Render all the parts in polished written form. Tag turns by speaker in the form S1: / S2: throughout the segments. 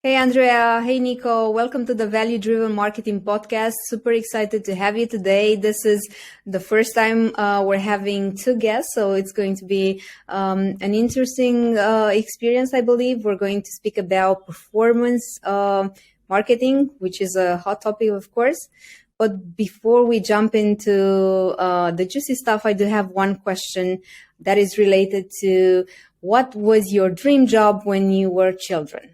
S1: Hey Andrea, hey Niko, welcome to the Value Driven Marketing Podcast. Super excited to have you today. This is the first time we're having two guests, so it's going to be an interesting experience, I believe. We're going to speak about performance marketing, which is a hot topic, of course. But before we jump into the juicy stuff, I do have one question that is related to what was your dream job when you were children?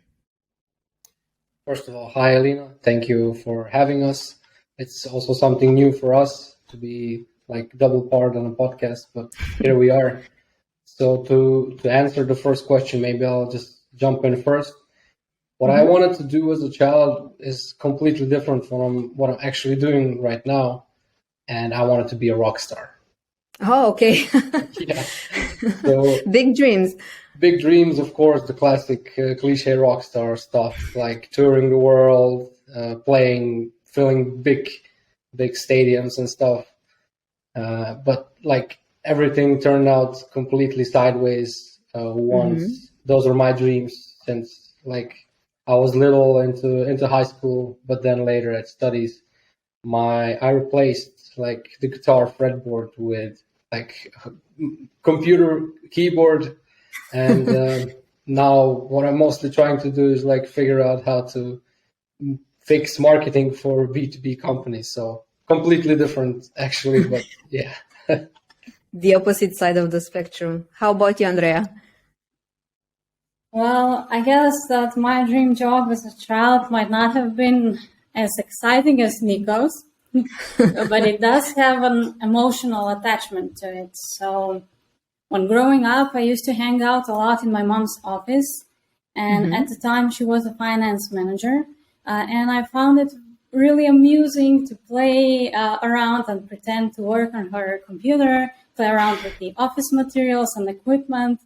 S2: First of all, hi Alina. Thank you for having us. It's also something new for us to be like double part on a podcast, but here we are. So to answer the first question, maybe I'll just jump in first. What I wanted to do as a child is completely different from what I'm actually doing right now, and I wanted to be a rock star.
S1: Oh, okay.
S2: Yeah. So
S1: Big dreams.
S2: big dreams, of course, the classic cliche rock star stuff, like touring the world, playing, filling big stadiums and stuff. But like everything turned out completely sideways once. Those are my dreams since like I was little into high school, but then later at studies, I replaced like the guitar fretboard with like a computer keyboard. And now what I'm mostly trying to do is like figure out how to fix marketing for B2B companies. So completely different actually, but yeah.
S1: The opposite side of the spectrum. How about you, Andrea?
S3: Well, I guess that my dream job as a child might not have been as exciting as Niko's, but it does have an emotional attachment to it. So when growing up, I used to hang out a lot in my mom's office. And at the time, she was a finance manager. And I found it really amusing to play around and pretend to work on her computer, play around with the office materials and equipment.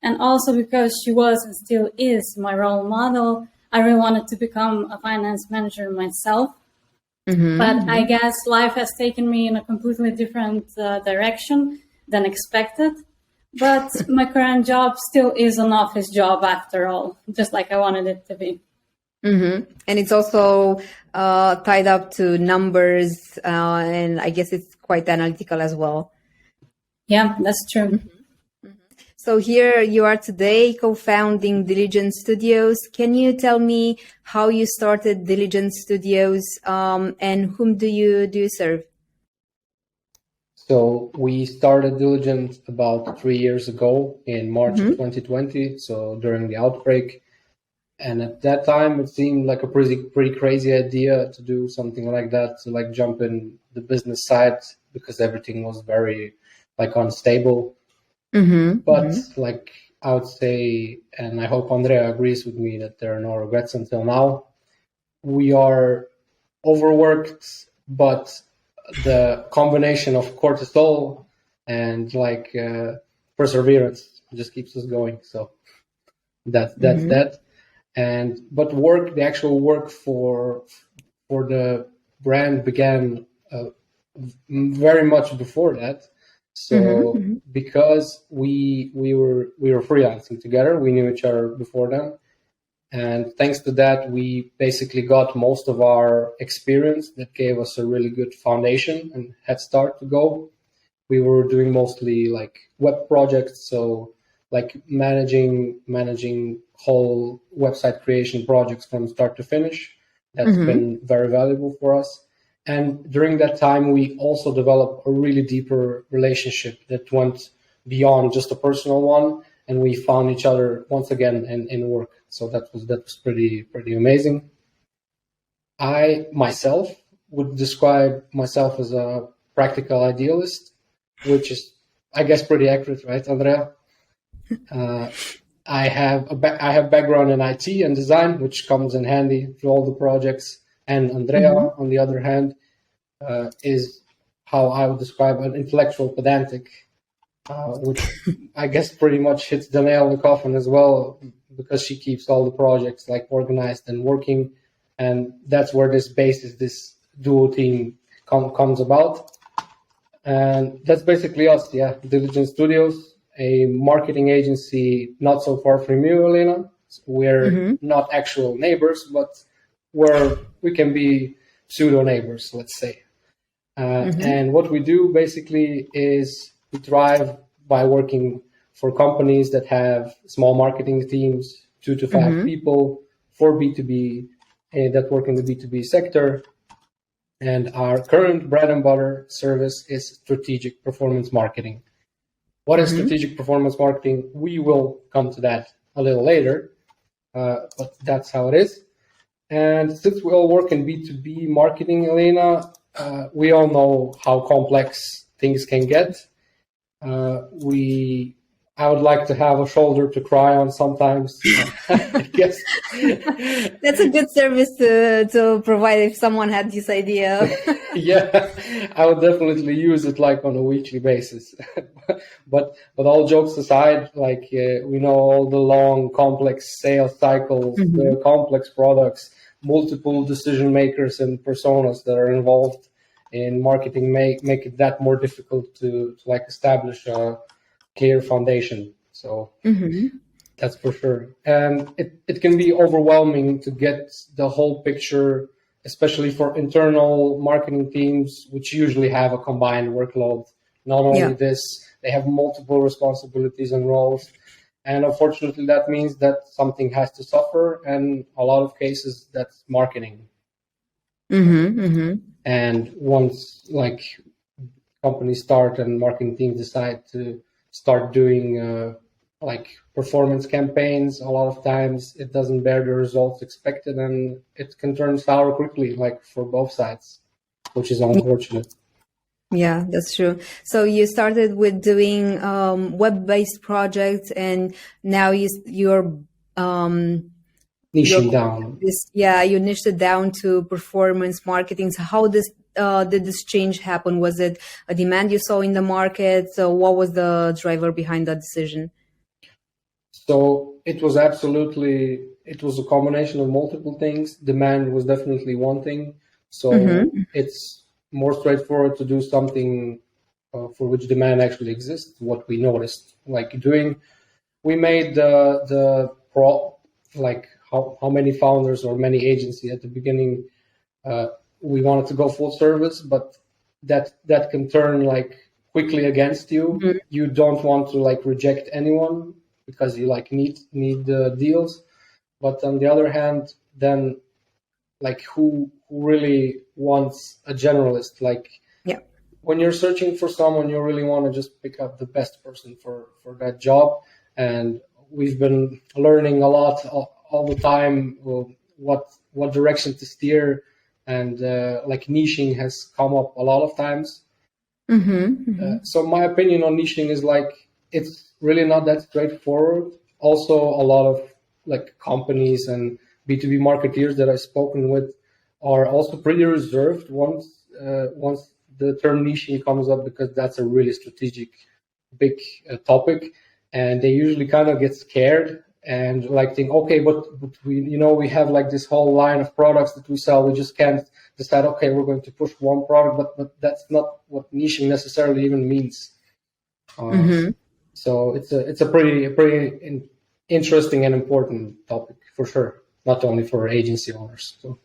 S3: And also because she was and still is my role model, I really wanted to become a finance manager myself. But I guess life has taken me in a completely different direction than expected. But my current job still is an office job after all, just like I wanted it to be.
S1: And it's also tied up to numbers, and I guess it's quite analytical as well.
S3: Yeah, that's true.
S1: So here you are today, co-founding Diligent Studios. Can you tell me how you started Diligent Studios, and whom do you serve?
S2: So we started Diligent about 3 years ago in March of 2020, so during the outbreak. And at that time, it seemed like a pretty crazy idea to do something like that, to like jump in the business side because everything was very like unstable. But like I would say, and I hope Andrea agrees with me that there are no regrets until now, we are overworked, but the combination of cortisol and like perseverance just keeps us going. So that's that. But the actual work for the brand began very much before that. So because we were freelancing together, we knew each other before then. And thanks to that, we basically got most of our experience that gave us a really good foundation and head start to go. We were doing mostly like web projects, so like managing whole website creation projects from start to finish. That's been very valuable for us. And during that time, we also developed a really deeper relationship that went beyond just a personal one. And we found each other once again in work. So that was pretty amazing. I myself would describe myself as a practical idealist, which is, I guess, pretty accurate, right, Andrea? I have background in IT and design, which comes in handy for all the projects. And Andrea, on the other hand, is how I would describe an intellectual pedantic, which I guess pretty much hits the nail in the coffin as well, because she keeps all the projects like organized and working. And that's where this duo team comes about. And that's basically us, yeah. Diligent Studios, a marketing agency not so far from you, Elena. We're not actual neighbors, but we can be pseudo neighbors, let's say. And what we do basically is we thrive by working for companies that have small marketing teams, 2 to 5 people, for B2B that work in the B2B sector. And our current bread and butter service is strategic performance marketing. What is strategic performance marketing? We will come to that a little later, but that's how it is. And since we all work in B2B marketing, Elena, we all know how complex things can get. I would like to have a shoulder to cry on sometimes. I guess
S1: that's a good service to provide if someone had this idea.
S2: Yeah, I would definitely use it like on a weekly basis. but all jokes aside, like we know all the long, complex sales cycles, the complex products, multiple decision makers and personas that are involved in marketing make it that more difficult to like establish a clear foundation. So that's for sure. And it can be overwhelming to get the whole picture, especially for internal marketing teams, which usually have a combined workload. Not only this, they have multiple responsibilities and roles. And unfortunately, that means that something has to suffer. And a lot of cases, that's marketing. And once like companies start and marketing teams decide to start doing like performance campaigns, a lot of times it doesn't bear the results expected, and it can turn sour quickly, like for both sides, which is unfortunate.
S1: Yeah, that's true. So you started with doing web-based projects, and now you're
S2: niching down.
S1: You niched it down to performance marketing. So how did this change happen? Was it a demand you saw in the market? So what was the driver behind that decision?
S2: So it was a combination of multiple things. Demand was definitely one thing. So it's more straightforward to do something for which demand actually exists. What we noticed, we made how many founders or many agency at the beginning, we wanted to go full service, but that can turn like quickly against you. You don't want to like reject anyone because you like need the deals. But on the other hand, then like who really wants a generalist? When you're searching for someone, you really want to just pick up the best person for that job. And we've been learning a lot all the time what direction to steer, and like niching has come up a lot of times. So my opinion on niching is like it's really not that straightforward. Also, a lot of like companies and B2B marketeers that I've spoken with are also pretty reserved once the term niching comes up, because that's a really strategic, big topic, and they usually kind of get scared and like think, okay, but we have like this whole line of products that we sell. We just can't decide, okay, we're going to push one product, but that's not what niching necessarily even means. So it's a pretty interesting and important topic for sure, not only for agency owners. So.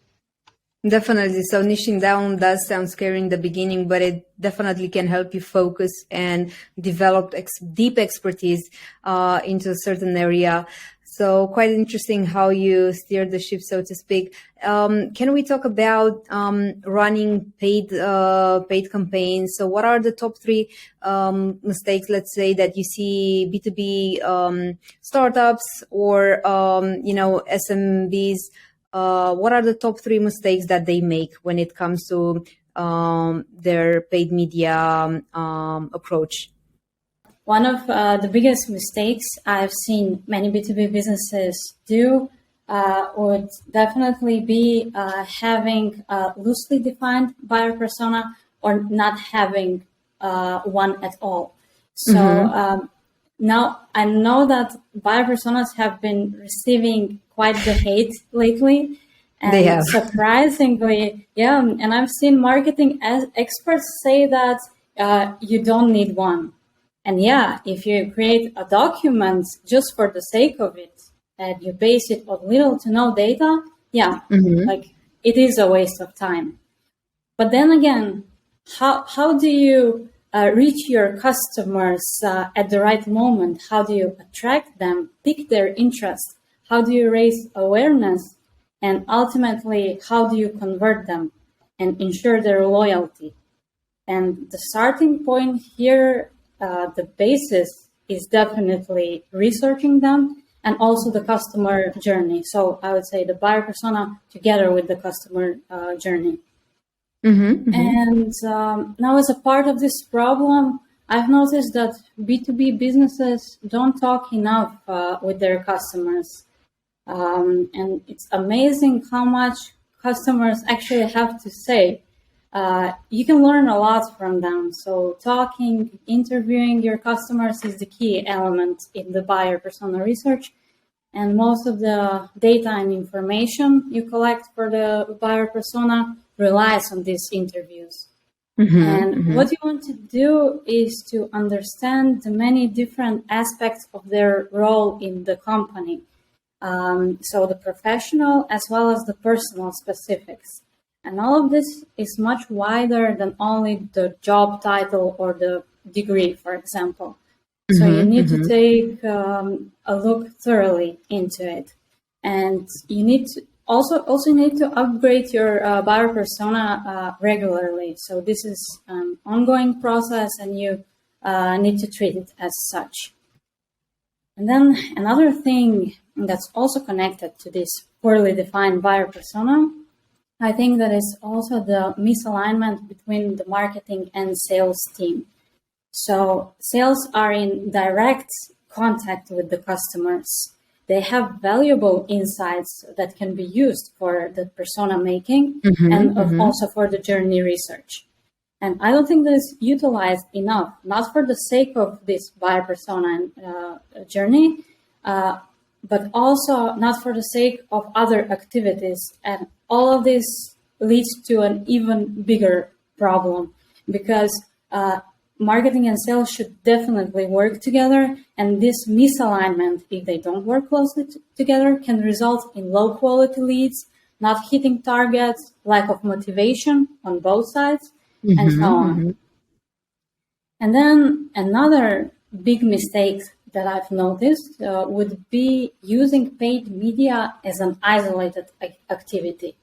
S1: Definitely. So niching down does sound scary in the beginning, but it definitely can help you focus and develop deep expertise into a certain area. So quite interesting how you steered the ship, so to speak. Can we talk about running paid campaigns? So what are the top 3 mistakes, let's say, that you see B2B startups or SMBs? What are the top 3 mistakes that they make when it comes to their paid media approach?
S3: One of the biggest mistakes I've seen many B2B businesses do would definitely be having a loosely defined buyer persona or not having one at all. So now I know that buyer personas have been receiving quite the hate lately. And
S1: they have.
S3: Surprisingly, and I've seen marketing experts say that you don't need one. And if you create a document just for the sake of it, and you base it on little to no data, like it is a waste of time. But then again, how do you reach your customers at the right moment? How do you attract them, pick their interest? How do you raise awareness? And ultimately, how do you convert them and ensure their loyalty? And the starting point here, the basis is definitely researching them and also the customer journey. So I would say the buyer persona together with the customer journey. And now, as a part of this problem, I've noticed that B2B businesses don't talk enough with their customers. And it's amazing how much customers actually have to say. You can learn a lot from them. So talking, interviewing your customers is the key element in the buyer persona research. And most of the data and information you collect for the buyer persona relies on these interviews. What you want to do is to understand the many different aspects of their role in the company. So the professional as well as the personal specifics. And all of this is much wider than only the job title or the degree, for example. So you need to take a look thoroughly into it. And you need to also need to upgrade your buyer persona regularly. So this is an ongoing process and you need to treat it as such. And then another thing that's also connected to this poorly defined buyer persona, I think that is also the misalignment between the marketing and sales team. So sales are in direct contact with the customers. They have valuable insights that can be used for the persona making and also for the journey research. And I don't think that is utilized enough, not for the sake of this buyer persona and journey, but also not for the sake of other activities. And all of this leads to an even bigger problem because marketing and sales should definitely work together. And this misalignment, if they don't work closely together, can result in low quality leads, not hitting targets, lack of motivation on both sides, and so on. And then another big mistake that I've noticed would be using paid media as an isolated activity.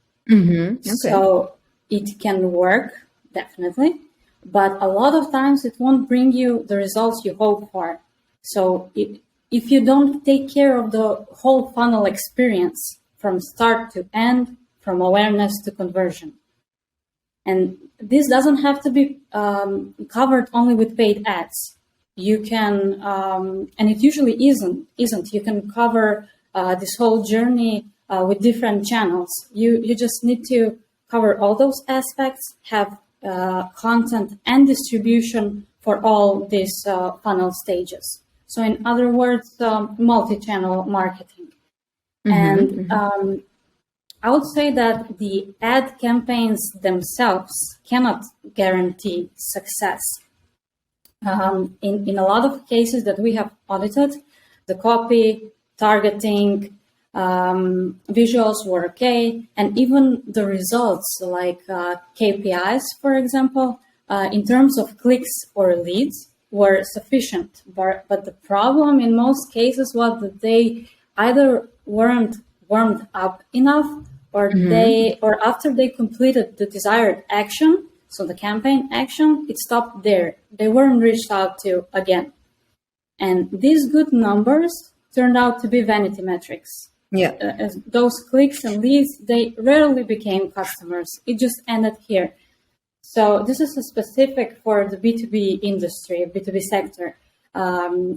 S3: So it can work, definitely, but a lot of times it won't bring you the results you hope for. So if you don't take care of the whole funnel experience from start to end, from awareness to conversion. And this doesn't have to be covered only with paid ads. You can, and it usually isn't. You can cover this whole journey with different channels. You just need to cover all those aspects, have content and distribution for all these funnel stages. So in other words, multi-channel marketing. And I would say that the ad campaigns themselves cannot guarantee success. In a lot of cases that we have audited, the copy, targeting, visuals were okay, and even the results like KPIs, for example, in terms of clicks or leads were sufficient. But the problem in most cases was that they either weren't warmed up enough or after they completed the desired action, so the campaign action, it stopped there. They weren't reached out to again. And these good numbers turned out to be vanity metrics. Those clicks and leads, they rarely became customers. It just ended here. So this is a specific for the B2B industry, B2B sector.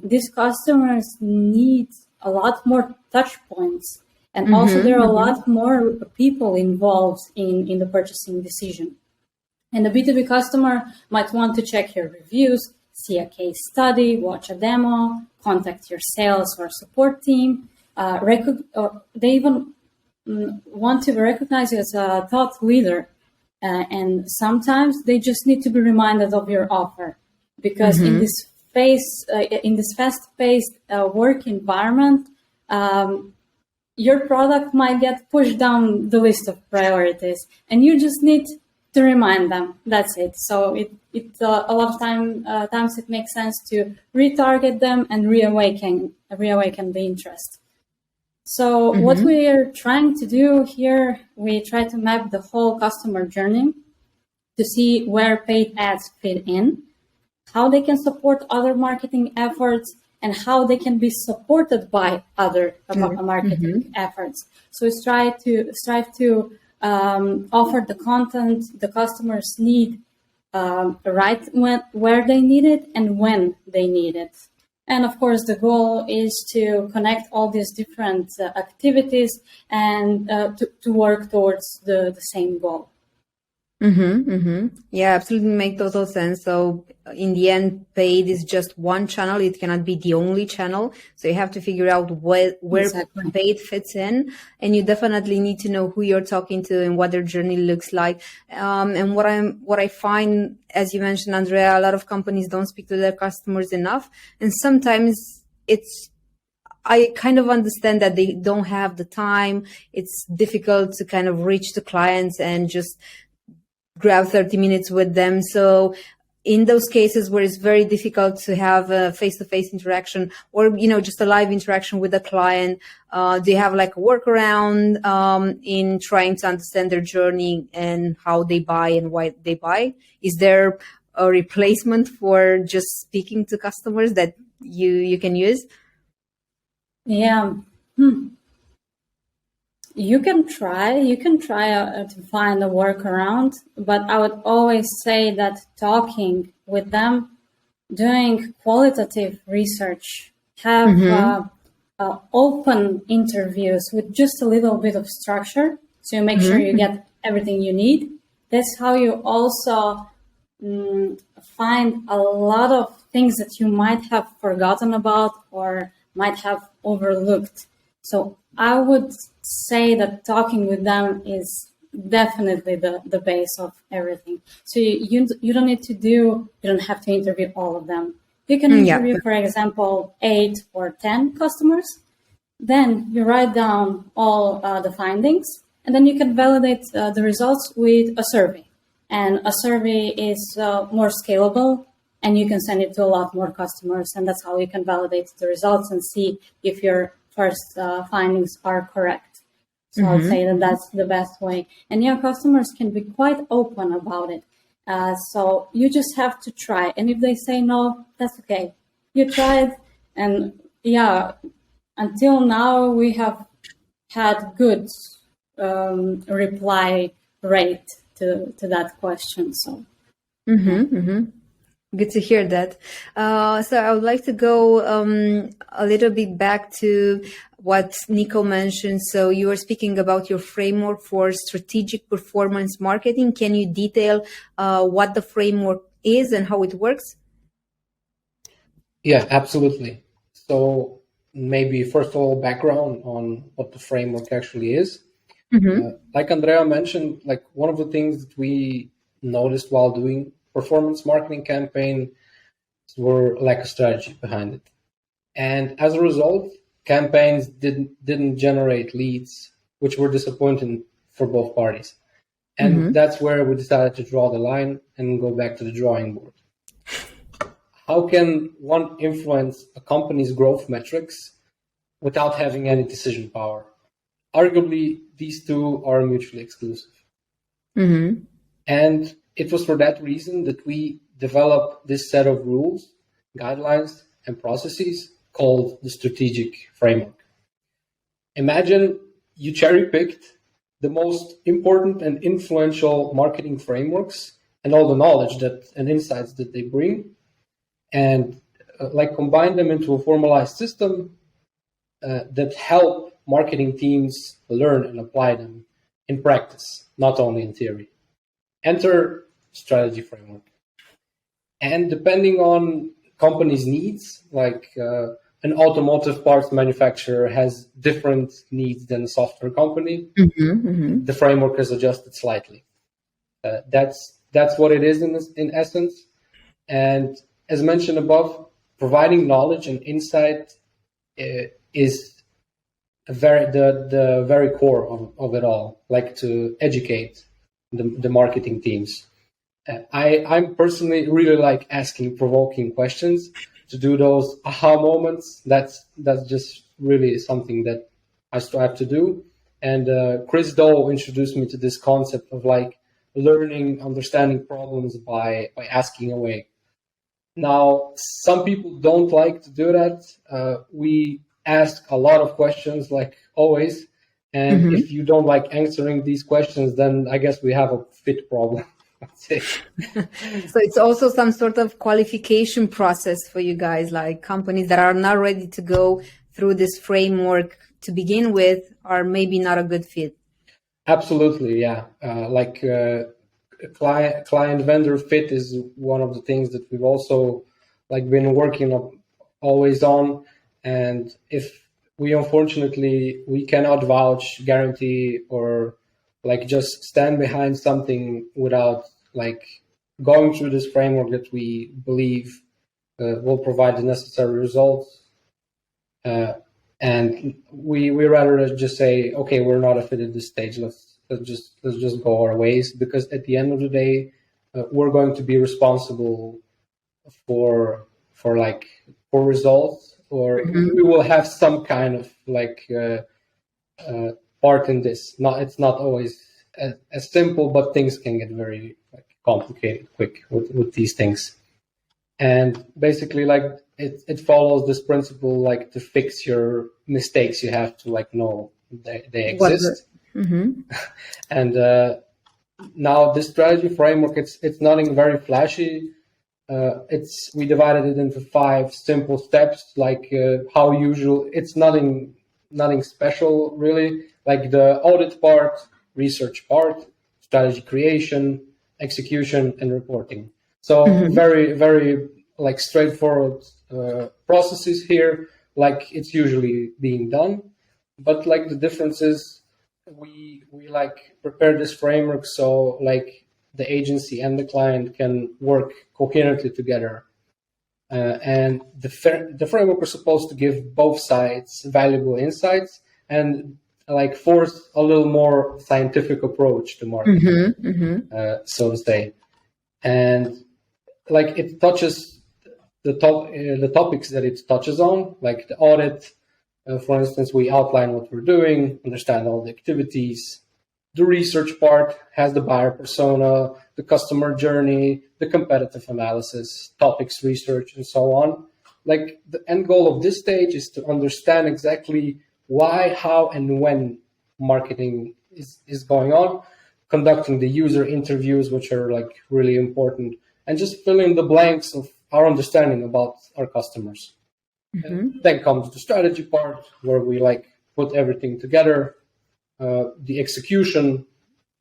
S3: These customers need a lot more touch points. And also there are a lot more people involved in the purchasing decision. And the B2B customer might want to check your reviews, see a case study, watch a demo, contact your sales or support team. They even want to recognize you as a thought leader. And sometimes they just need to be reminded of your offer. Because in this fast-paced work environment, your product might get pushed down the list of priorities, and you just need to remind them. That's it. So a lot of times it makes sense to retarget them and reawaken the interest. So what we are trying to do here, we try to map the whole customer journey to see where paid ads fit in, how they can support other marketing efforts, and how they can be supported by other marketing efforts. So we strive to offer the content the customers need where they need it and when they need it. And of course, the goal is to connect all these different activities and to work towards the same goal.
S1: Yeah, absolutely, make total sense. So in the end, paid is just one channel. It cannot be the only channel. So you have to figure out where
S3: Exactly.
S1: paid fits in, and you definitely need to know who you're talking to and what their journey looks like. And what I find, as you mentioned, Andrea, a lot of companies don't speak to their customers enough, and sometimes I kind of understand that they don't have the time. It's difficult to kind of reach the clients and just grab 30 minutes with them. So in those cases where it's very difficult to have a face-to-face interaction or, just a live interaction with the client, do you have like a workaround in trying to understand their journey and how they buy and why they buy? Is there a replacement for just speaking to customers that you can use?
S3: Yeah. You can try to find a workaround, but I would always say that talking with them, doing qualitative research, have open interviews with just a little bit of structure, so you make sure you get everything you need. That's how you also find a lot of things that you might have forgotten about or might have overlooked. So I would say that talking with them is definitely the base of everything. So you don't have to interview all of them. You can interview, for example, 8 or 10 customers. Then you write down all the findings, and then you can validate the results with a survey. And a survey is more scalable, and you can send it to a lot more customers, and that's how you can validate the results and see if your first findings are correct. So I would say that that's the best way. And customers can be quite open about it. So you just have to try. And if they say no, that's okay. You tried. And until now, we have had good reply rate to that question. So.
S1: Good to hear that. So I would like to go a little bit back to what Niko mentioned. So you were speaking about your framework for strategic performance marketing. Can you detail what the framework is and how it works?
S2: Yeah, absolutely. So maybe first of all, background on what the framework actually is. Like Andrea mentioned, like one of the things that we noticed while doing performance marketing campaign were lack of strategy behind it. And as a result, campaigns didn't generate leads, which were disappointing for both parties. And that's where we decided to draw the line and go back to the drawing board. How can one influence a company's growth metrics without having any decision power? Arguably, these two are mutually exclusive. And it was for that reason that we developed this set of rules, guidelines, and processes called the strategic framework. Imagine you cherry-picked the most important and influential marketing frameworks and all the knowledge and insights that they bring, and combine them into a formalized system that help marketing teams learn and apply them in practice, not only in theory. Enter strategy framework. And depending on company's needs, like an automotive parts manufacturer has different needs than a software company, the framework is adjusted slightly. That's what it is in essence. And as mentioned above, providing knowledge and insight is the very core of it all, like to educate the marketing teams. I'm personally really like asking provoking questions to do those aha moments. That's just really something that I strive to do. And Chris Doe introduced me to this concept of like learning, understanding problems by asking away. Now, some people don't like to do that. We ask a lot of questions, like always. And if you don't like answering these questions, then I guess we have a fit problem. That's it.
S1: So it's also some sort of qualification process for you guys, like companies that are not ready to go through this framework to begin with are maybe not a good fit.
S2: Absolutely, yeah. Client vendor fit is one of the things that we've also like been working on always on. And if we unfortunately we cannot vouch, guarantee, or like just stand behind something without like going through this framework that we believe will provide the necessary results. And we rather just say, okay, we're not a fit at this stage. Let's just go our ways, because at the end of the day, we're going to be responsible for results, or we will have some kind of like part in this. It's not always as simple, but things can get very like complicated quick with these things. And basically, like it follows this principle, like to fix your mistakes, you have to like know they exist. And now this strategy framework, it's nothing very flashy. We divided it into 5 simple steps, like how usual. It's nothing special really. Like the audit part, research part, strategy creation, execution, and reporting. So very, very like straightforward processes here, like it's usually being done. But like the difference is we like prepare this framework so like the agency and the client can work coherently together. And the framework is supposed to give both sides valuable insights and like force a little more scientific approach to marketing, so to say. And like it touches the topics that it touches on, like the audit. For instance, we outline what we're doing, understand all the activities. The research part has the buyer persona, the customer journey, the competitive analysis, topics research, and so on. Like the end goal of this stage is to understand exactly why, how, and when marketing is going on, conducting the user interviews, which are like really important, and just filling the blanks of our understanding about our customers. And then comes the strategy part, where we like put everything together. The execution,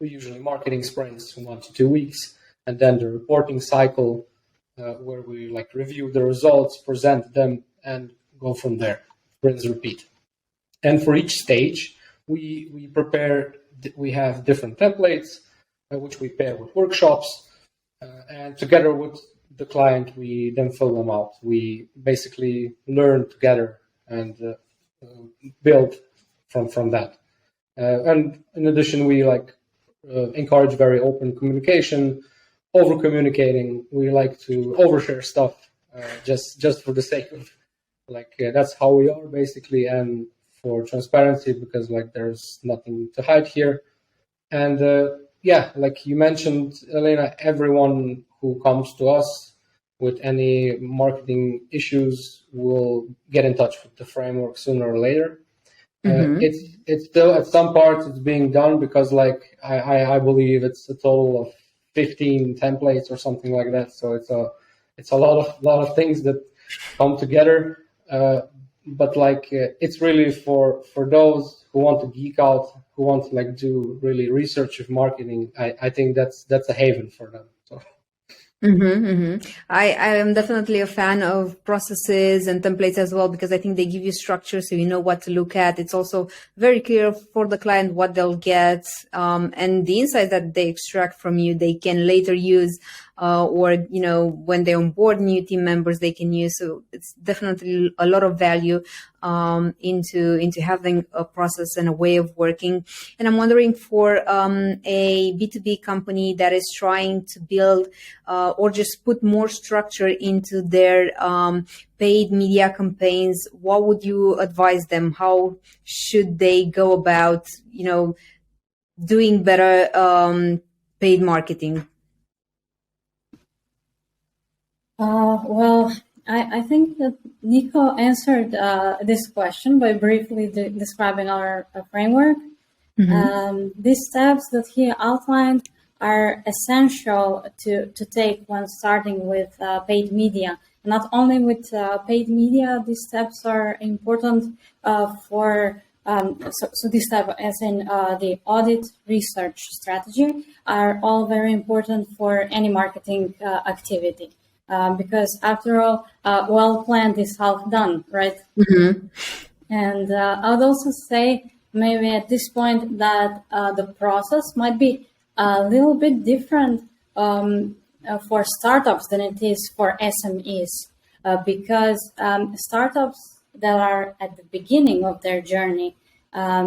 S2: usually marketing sprints, 1 to 2 weeks, and then the reporting cycle, where we like review the results, present them, and go from there. Rinse, repeat. And for each stage, we have different templates, which we pair with workshops, and together with the client, we then fill them out. We basically learn together and build from that. And in addition, we like encourage very open communication, over communicating. We like to overshare stuff just for the sake of like that's how we are basically, and for transparency, because like there's nothing to hide here. And yeah, like you mentioned, Elena, everyone who comes to us with any marketing issues will get in touch with the framework sooner or later. It's still at some parts it's being done, because like I believe it's a total of 15 templates or something like that. So it's a lot of things that come together. But like it's really for those who want to geek out, who want to like do really research of marketing. I think that's a haven for them. So.
S1: I am definitely a fan of processes and templates as well, because I think they give you structure so you know what to look at. It's also very clear for the client what they'll get, and the insights that they extract from you, they can later use, or, you know, when they onboard new team members, they can use. So it's definitely a lot of value. into having a process and a way of working. And I'm wondering, for a B2B company that is trying to build or just put more structure into their paid media campaigns, what would you advise them? How should they go about, doing better paid marketing?
S3: Well, I think that Niko answered this question by briefly describing our framework. These steps that he outlined are essential to take when starting with paid media. Not only with paid media, these steps are important for so this step, as in the audit, research, strategy, are all very important for any marketing activity. Because after all, well planned is half done, right? And I would also say maybe at this point that the process might be a little bit different for startups than it is for SMEs, because startups that are at the beginning of their journey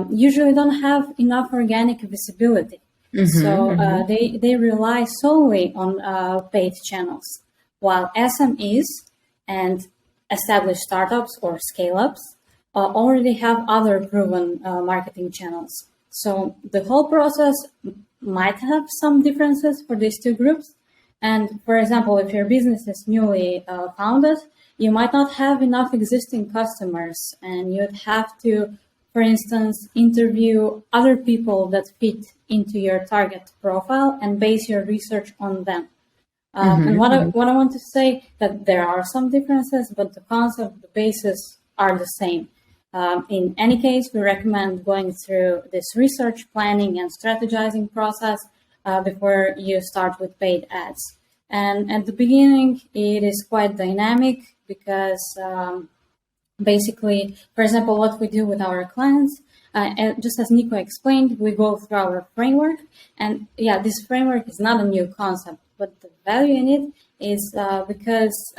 S3: usually don't have enough organic visibility. So they rely solely on paid channels, while SMEs and established startups or scale-ups already have other proven marketing channels. So the whole process might have some differences for these two groups. And for example, if your business is newly founded, you might not have enough existing customers, and you'd have to, for instance, interview other people that fit into your target profile and base your research on them. And what I want to say that there are some differences, but the concept, the basis are the same. In any case, we recommend going through this research, planning, and strategizing process before you start with paid ads. And at the beginning, it is quite dynamic because basically, for example, what we do with our clients, and just as Niko explained, we go through our framework. And yeah, this framework is not a new concept, but the value in it is because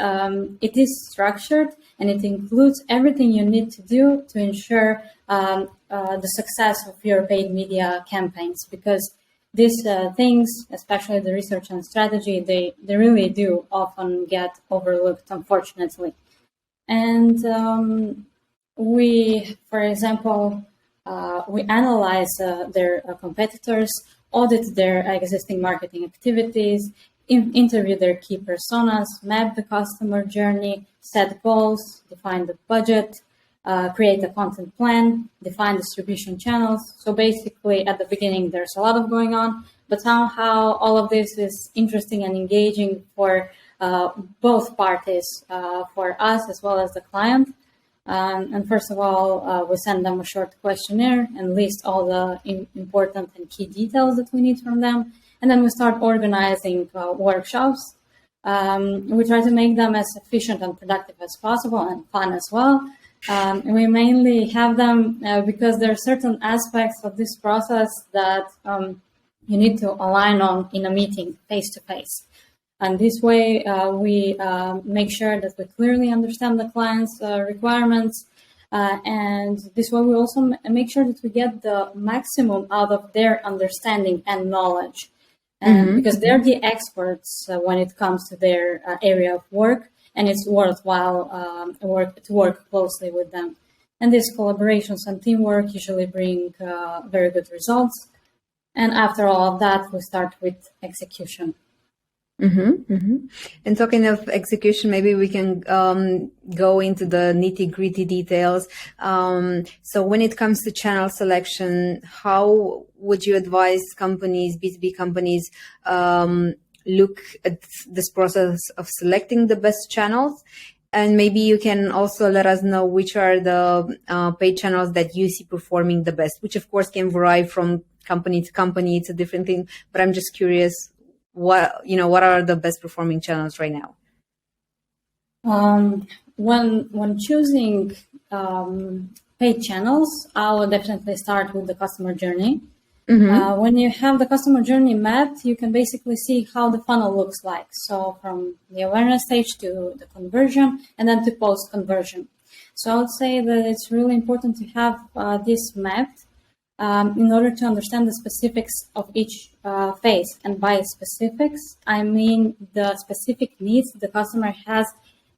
S3: it is structured and it includes everything you need to do to ensure the success of your paid media campaigns. Because these things, especially the research and strategy, they really do often get overlooked, unfortunately. And we, for example, we analyze their competitors, audit their existing marketing activities, interview their key personas, map the customer journey, set goals, define the budget, create a content plan, define distribution channels. So basically, at the beginning, there's a lot of going on, but somehow all of this is interesting and engaging for both parties, for us as well as the client. And first of all, we send them a short questionnaire and list all the important and key details that we need from them. And then we start organizing workshops. We try to make them as efficient and productive as possible and fun as well. And we mainly have them because there are certain aspects of this process that you need to align on in a meeting face-to-face. And this way, we make sure that we clearly understand the client's requirements. And this way, we also make sure that we get the maximum out of their understanding and knowledge. And because they're the experts when it comes to their area of work, and it's worthwhile to work closely with them. And these collaborations and teamwork usually bring very good results. And after all of that, we start with execution.
S1: And talking of execution, maybe we can go into the nitty-gritty details. So when it comes to channel selection, how would you advise companies, B2B companies, look at this process of selecting the best channels? And maybe you can also let us know which are the paid channels that you see performing the best, which of course can vary from company to company. It's a different thing, but I'm just curious, what are the best performing channels right now?
S3: When choosing paid channels, I will definitely start with the customer journey. When you have the customer journey mapped, you can basically see how the funnel looks like. So from the awareness stage to the conversion and then to post conversion. So I would say that it's really important to have this mapped in order to understand the specifics of each phase. And by specifics, I mean the specific needs the customer has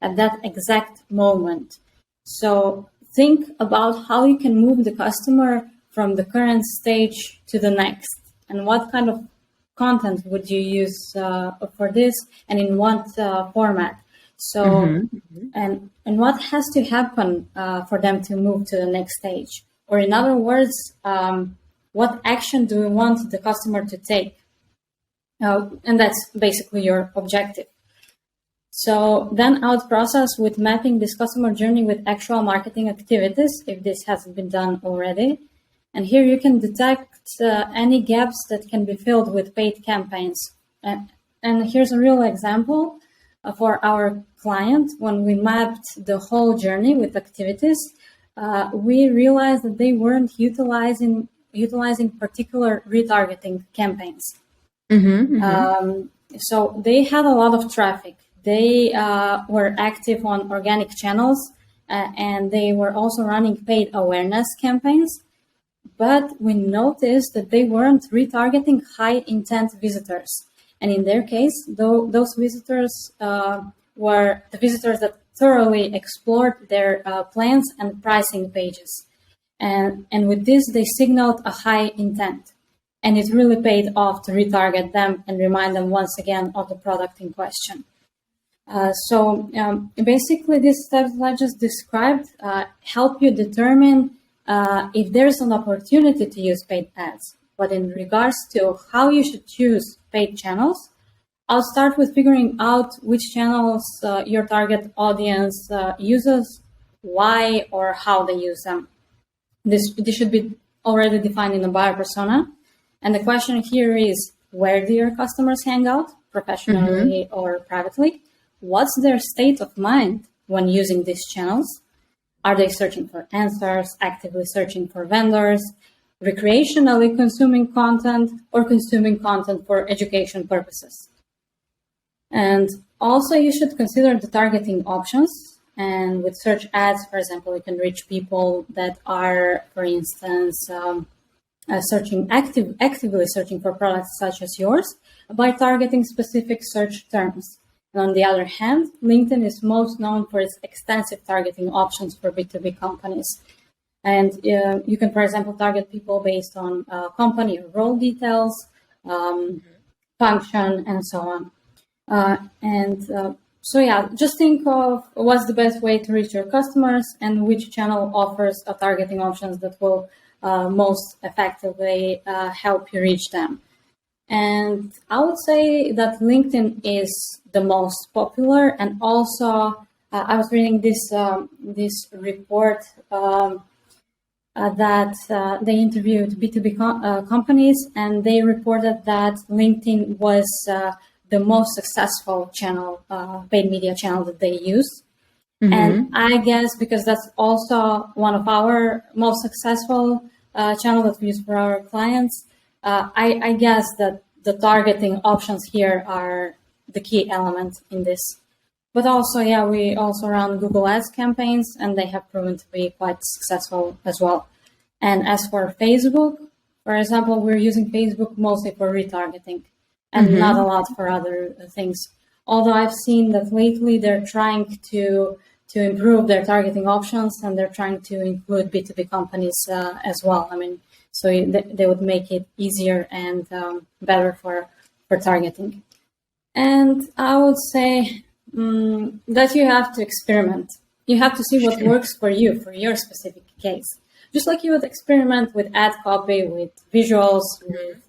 S3: at that exact moment. So think about how you can move the customer from the current stage to the next, and what kind of content would you use for this, and in what format. So, and what has to happen for them to move to the next stage? Or in other words, what action do we want the customer to take? And that's basically your objective. So then I would process with mapping this customer journey with actual marketing activities, if this hasn't been done already. And here you can detect any gaps that can be filled with paid campaigns. And here's a real example for our client. When we mapped the whole journey with activities, we realized that they weren't utilizing particular retargeting campaigns. So they had a lot of traffic. They were active on organic channels, and they were also running paid awareness campaigns. But we noticed that they weren't retargeting high intent visitors. And in their case, those visitors were the visitors that thoroughly explored their plans and pricing pages. And with this, they signaled a high intent. And it really paid off to retarget them and remind them once again of the product in question. So basically, these steps I just described help you determine if there's an opportunity to use paid ads. But in regards to how you should choose paid channels, I'll start with figuring out which channels your target audience uses, why or how they use them. This should be already defined in the buyer persona. And the question here is, where do your customers hang out, professionally or privately? What's their state of mind when using these channels? Are they searching for answers, actively searching for vendors, recreationally consuming content, or consuming content for education purposes? And also you should consider the targeting options. And with search ads, for example, you can reach people that are, for instance, actively searching for products such as yours by targeting specific search terms. And on the other hand, LinkedIn is most known for its extensive targeting options for B2B companies. And you can, for example, target people based on company or role details, function, and so on. So yeah, just think of what's the best way to reach your customers and which channel offers a targeting options that will most effectively help you reach them. And I would say that LinkedIn is the most popular. And also, I was reading this report that they interviewed B2B companies, and they reported that LinkedIn was the most successful channel, paid media channel that they use. And I guess because that's also one of our most successful channel that we use for our clients, I guess that the targeting options here are the key element in this. But also, yeah, we also run Google Ads campaigns, and they have proven to be quite successful as well. And as for Facebook, for example, we're using Facebook mostly for retargeting and not a lot for other things. Although I've seen that lately they're trying to improve their targeting options, and they're trying to include B2B companies as well. I mean, so they would make it easier and better for targeting. And I would say that you have to experiment. You have to see what works for you, for your specific case. Just like you would experiment with ad copy, with visuals, with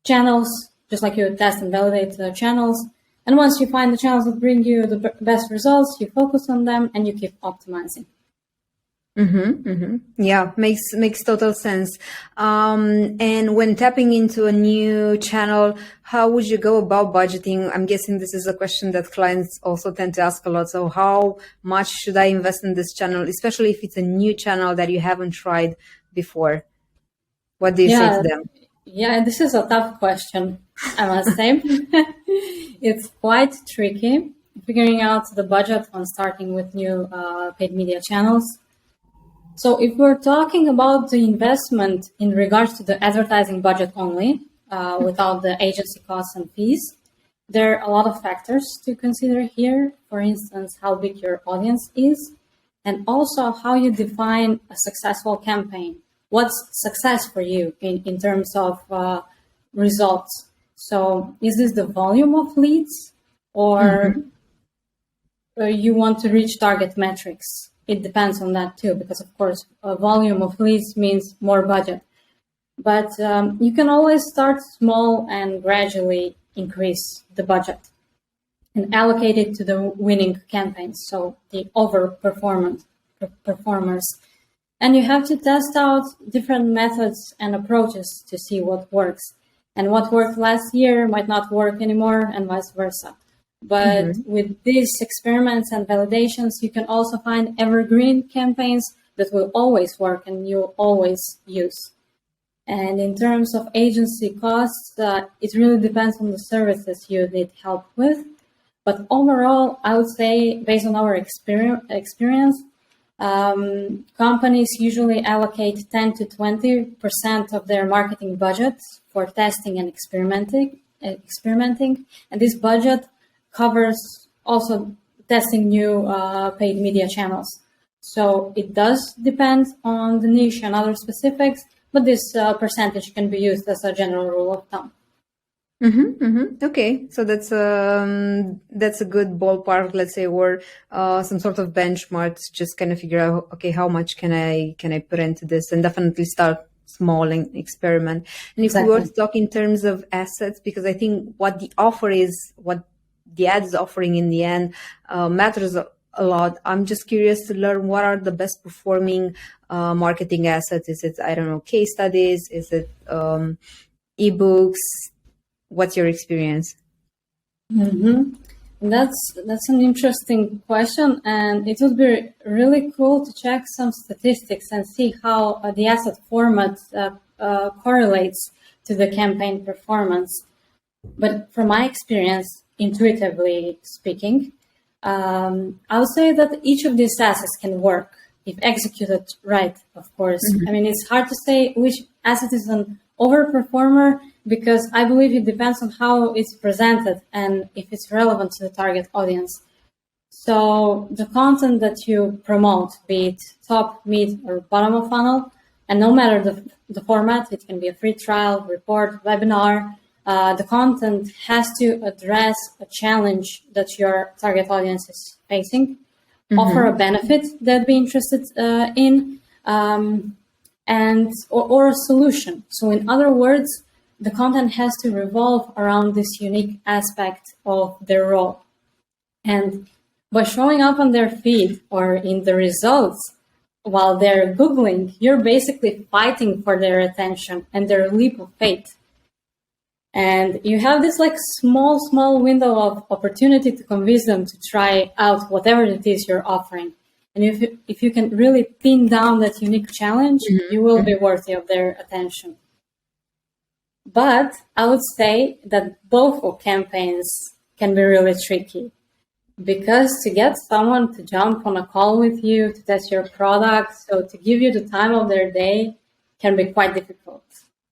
S3: channels, just like you would test and validate the channels. And once you find the channels that bring you the best results, you focus on them and you keep optimizing.
S1: Yeah, makes total sense. And when tapping into a new channel, how would you go about budgeting? I'm guessing this is a question that clients also tend to ask a lot. So how much should I invest in this channel, especially if it's a new channel that you haven't tried before? What do you say to them?
S3: Yeah, this is a tough question, I must say. It's quite tricky. figuring out the budget when starting with new paid media channels. So if we're talking about the investment in regards to the advertising budget only, without the agency costs and fees, there are a lot of factors to consider here. For instance, how big your audience is, and also how you define a successful campaign. What's success for you in terms of results? So is this the volume of leads, or you want to reach target metrics? It depends on that too, because of course, a volume of leads means more budget. But you can always start small and gradually increase the budget and allocate it to the winning campaigns, so the performers. And you have to test out different methods and approaches to see what works. And what worked last year might not work anymore, and vice versa. But with these experiments and validations, you can also find evergreen campaigns that will always work and you'll always use. And in terms of agency costs, it really depends on the services you need help with. But overall, I would say, based on our experience, companies usually allocate 10 to 20% of their marketing budget for testing and experimenting. And this budget covers also testing new paid media channels. So it does depend on the niche and other specifics, but this percentage can be used as a general rule of thumb.
S1: Okay, so that's a good ballpark, let's say, or some sort of benchmarks. Just kind of figure out, okay, how much can I put into this, and definitely start small and experiment. And if we were to talk in terms of assets, because I think what the offer is, what the ad is offering in the end, matters a lot. I'm just curious to learn what are the best performing marketing assets. Is it, I don't know, case studies? Is it ebooks? What's your experience?
S3: That's an interesting question, and it would be really cool to check some statistics and see how the asset format correlates to the campaign performance. But from my experience, intuitively speaking, I would say that each of these assets can work if executed right, of course. I mean, it's hard to say which asset is an overperformer, because I believe it depends on how it's presented and if it's relevant to the target audience. So the content that you promote, be it top, mid, or bottom of funnel, and no matter the format, it can be a free trial, report, webinar, the content has to address a challenge that your target audience is facing, offer a benefit they'd be interested in, and or a solution. So in other words, the content has to revolve around this unique aspect of their role. And by showing up on their feed or in the results while they're Googling, you're basically fighting for their attention and their leap of faith. And you have this like small window of opportunity to convince them to try out whatever it is you're offering. And if you can really pin down that unique challenge, you will be worthy of their attention. But I would say that both campaigns can be really tricky, because to get someone to jump on a call with you to test your product, so to give you the time of their day, can be quite difficult.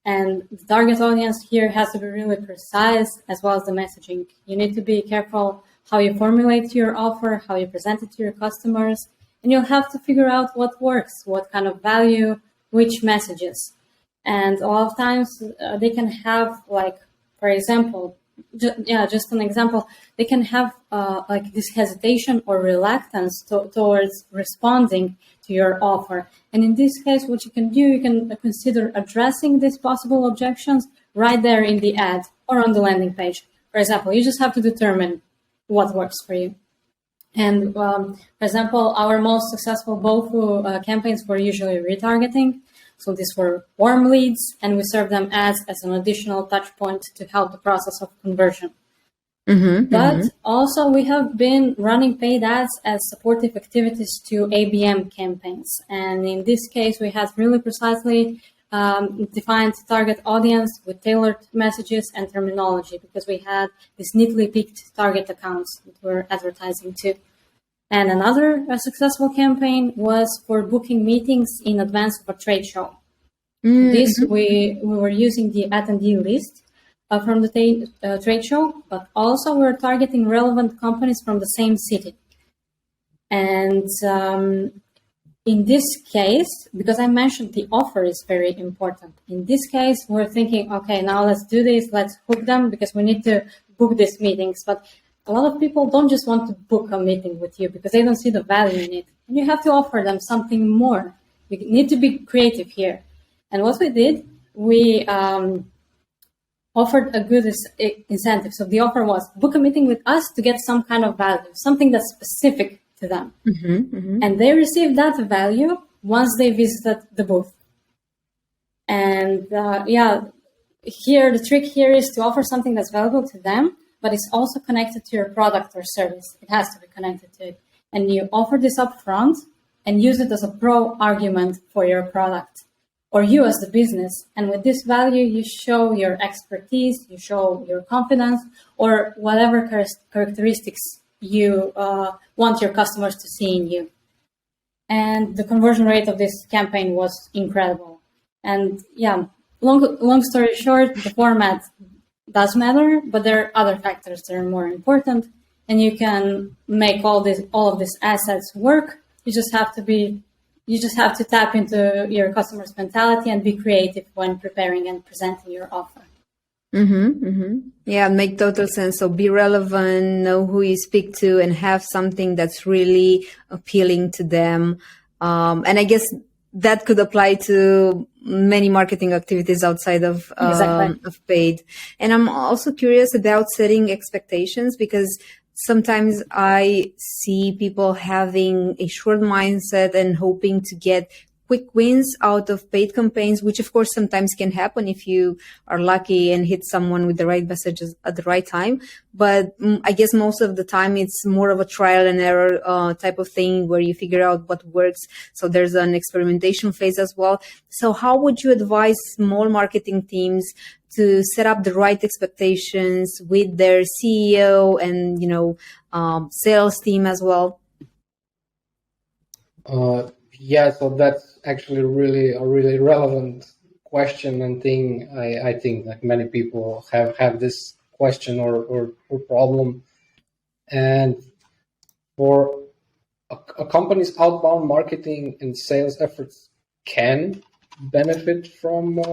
S3: And the target audience here has to be really precise, as well as the messaging. You need to be careful how you formulate your offer, how you present it to your customers, and you'll have to figure out what works, what kind of value, which messages. And a lot of times they can have, like, for example, just an example, they can have like this hesitation or reluctance towards responding to your offer. And in this case, what you can do, you can consider addressing these possible objections right there in the ad or on the landing page. For example, you just have to determine what works for you. And for example, our most successful BOFU campaigns were usually retargeting. So these were warm leads, and we serve them as an additional touch point to help the process of conversion. But also we have been running paid ads as supportive activities to ABM campaigns. And in this case, we had really precisely defined target audience with tailored messages and terminology, because we had these neatly picked target accounts that we're advertising to. And another successful campaign was for booking meetings in advance of a trade show. This, we were using the attendee list from the trade show, but also we're targeting relevant companies from the same city. And in this case, because I mentioned the offer is very important, in this case, we're thinking, okay, now let's do this, let's hook them, because we need to book these meetings. But a lot of people don't just want to book a meeting with you because they don't see the value in it. And you have to offer them something more. You need to be creative here. And what we did, we offered a good incentive. So the offer was book a meeting with us to get some kind of value, something that's specific to them. And they received that value once they visited the booth. And here, the trick here is to offer something that's valuable to them, but it's also connected to your product or service. It has to be connected to it. And you offer this up front and use it as a pro argument for your product or you as the business. And with this value, you show your expertise, you show your confidence, or whatever characteristics you want your customers to see in you. And the conversion rate of this campaign was incredible. And long story short, the format does matter, but there are other factors that are more important. And you can make all of these assets work. You just have to tap into your customer's mentality and be creative when preparing and presenting your offer.
S1: Yeah, make total sense. So be relevant, know who you speak to, and have something that's really appealing to them. And I guess that could apply to many marketing activities outside of paid. And I'm also curious about setting expectations, because sometimes I see people having a short mindset and hoping to get quick wins out of paid campaigns, which of course sometimes can happen if you are lucky and hit someone with the right messages at the right time. But I guess most of the time it's more of a trial and error type of thing where you figure out what works. So there's an experimentation phase as well. So how would you advise small marketing teams to set up the right expectations with their CEO and, sales team as well?
S2: So that's actually a really relevant question and thing. I think like many people have this question or problem. And for a company's outbound marketing and sales efforts can benefit from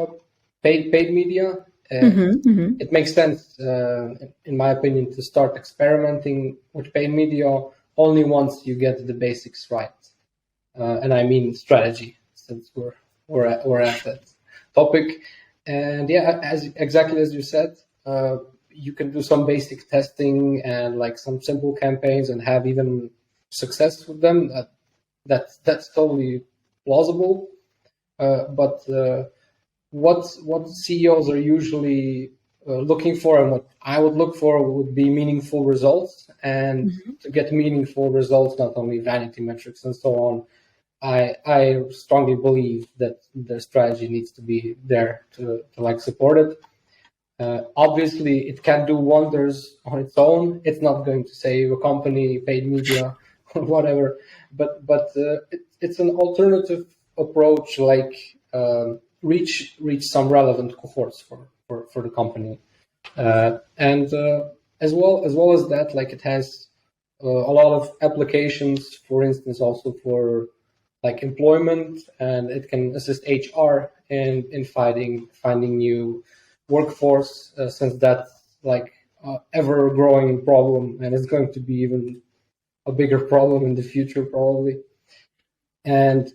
S2: paid media. It makes sense, in my opinion, to start experimenting with paid media only once you get the basics right. And I mean strategy, since we're at that topic. And exactly as you said, you can do some basic testing and like some simple campaigns and have even success with them. That's totally plausible. But what CEOs are usually looking for, and what I would look for, would be meaningful results. And to get meaningful results, not only vanity metrics and so on, I strongly believe that the strategy needs to be there to support it. Obviously, it can do wonders on its own. It's not going to save a company, paid media, or whatever. But it's an alternative approach, reach some relevant cohorts for the company, and as well as that, it has a lot of applications. For instance, also for employment, and it can assist HR in finding new workforce, since that's ever growing problem, and it's going to be even a bigger problem in the future probably. And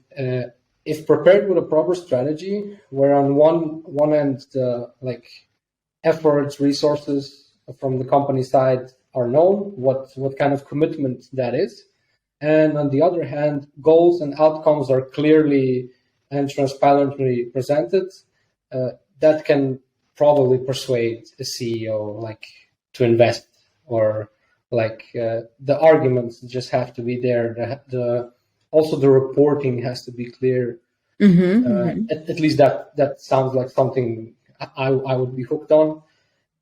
S2: if prepared with a proper strategy, where on one end the efforts, resources from the company side are known, what kind of commitment that is, and on the other hand, goals and outcomes are clearly and transparently presented, that can probably persuade a CEO to invest, or the arguments just have to be there. Also the reporting has to be clear. At least that sounds like something I would be hooked on.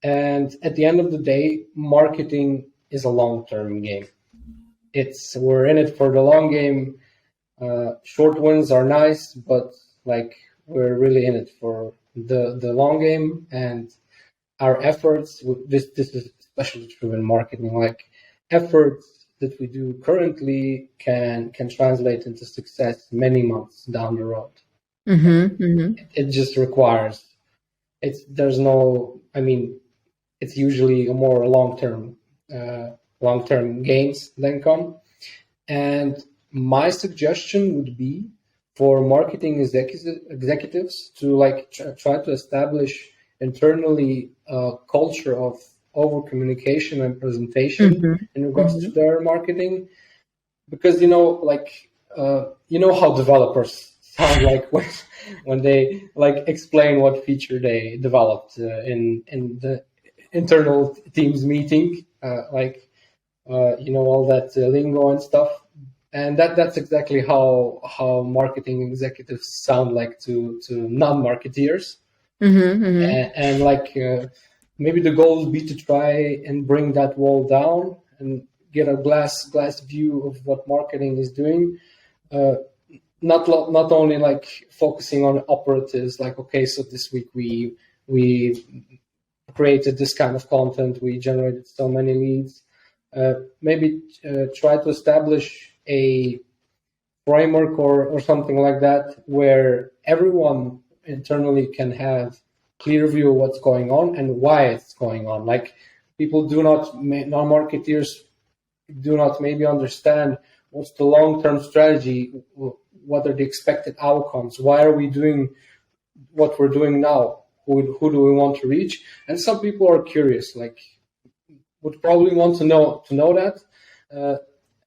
S2: And at the end of the day, marketing is a long-term game. We're in it for the long game. Short wins are nice, but like we're really in it for the long game, and our efforts. This is especially true in marketing. Like efforts that we do currently can translate into success many months down the road. It just requires. There's no. I mean, it's usually a more long-term gains then come. And my suggestion would be for marketing executives to like try to establish internally a culture of over communication and presentation in regards to their marketing, because how developers sound like when they like explain what feature they developed in the internal teams meeting, all that lingo and stuff. And that's exactly how marketing executives sound like to non-marketeers. And maybe the goal would be to try and bring that wall down and get a glass view of what marketing is doing. Not only like focusing on operatives, like, okay, so this week we created this kind of content, we generated so many leads. Maybe try to establish a framework or something like that where everyone internally can have clear view of what's going on and why it's going on. Like non-marketeers do not maybe understand what's the long-term strategy, what are the expected outcomes, why are we doing what we're doing now, who do we want to reach. And some people are curious, like would probably want to know that.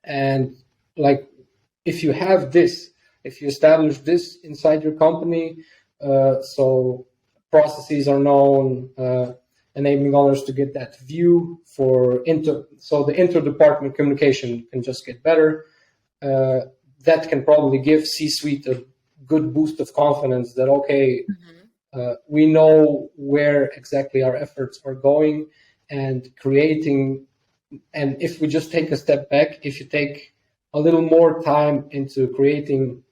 S2: And like, if you have this, if you establish this inside your company, so processes are known, enabling others to get that view so the inter-department communication can just get better. That can probably give C-suite a good boost of confidence that, okay, we know where exactly our efforts are going, and creating. And if we just take a step back, if you take a little more time into creating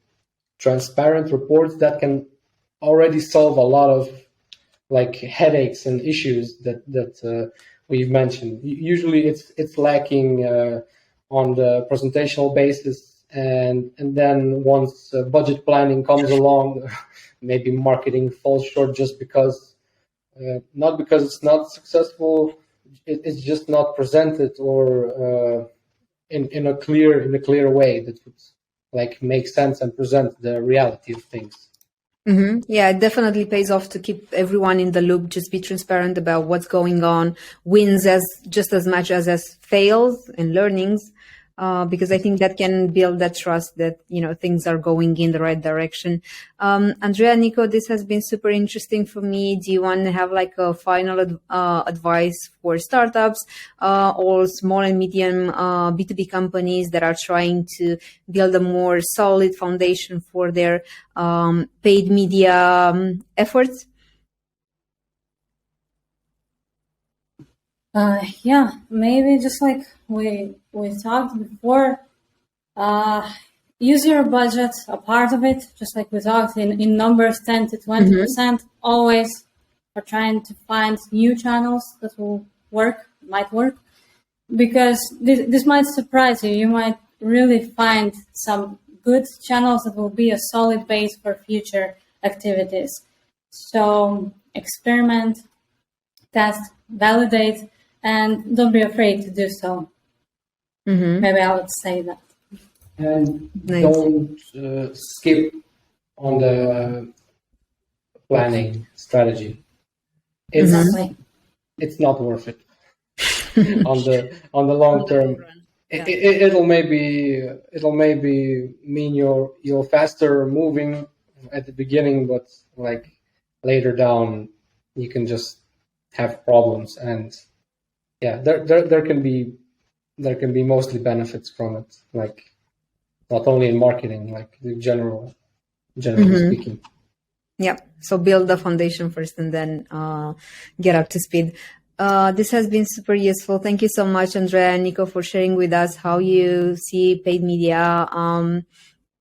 S2: transparent reports, that can already solve a lot of like headaches and issues that we've mentioned. Usually it's lacking on the presentational basis, and then once budget planning comes along, maybe marketing falls short just because not because it's not successful, it's just not presented or in a clear way that would like make sense and present the reality of things.
S1: Yeah, it definitely pays off to keep everyone in the loop, just be transparent about what's going on, wins just as much as fails and learnings, because I think that can build that trust that, things are going in the right direction. Andrea, Niko, this has been super interesting for me. Do you want to have like a final advice for startups or small and medium B2B companies that are trying to build a more solid foundation for their paid media efforts?
S3: Maybe just like we talked before, use your budget, a part of it, just like we talked in numbers, 10 to 20%, always for trying to find new channels that might work, because this might surprise you. You might really find some good channels that will be a solid base for future activities. So experiment, test, validate, and don't be afraid to do so. Maybe I would say that.
S2: And don't skip on the planning strategy. It's not worth it on the long term. It'll maybe mean you're faster moving at the beginning, but like later down you can just have problems. And yeah, there can be mostly benefits from it, like not only in marketing, like the general generally speaking.
S1: Yeah. So build the foundation first and then get up to speed. This has been super useful. Thank you so much, Andrea and Niko, for sharing with us how you see paid media.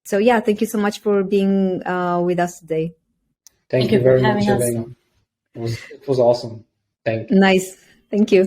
S1: So yeah, thank you so much for being with us today.
S2: Thank you very much, Elena. It was awesome. Thank you.
S1: Nice. Thank you.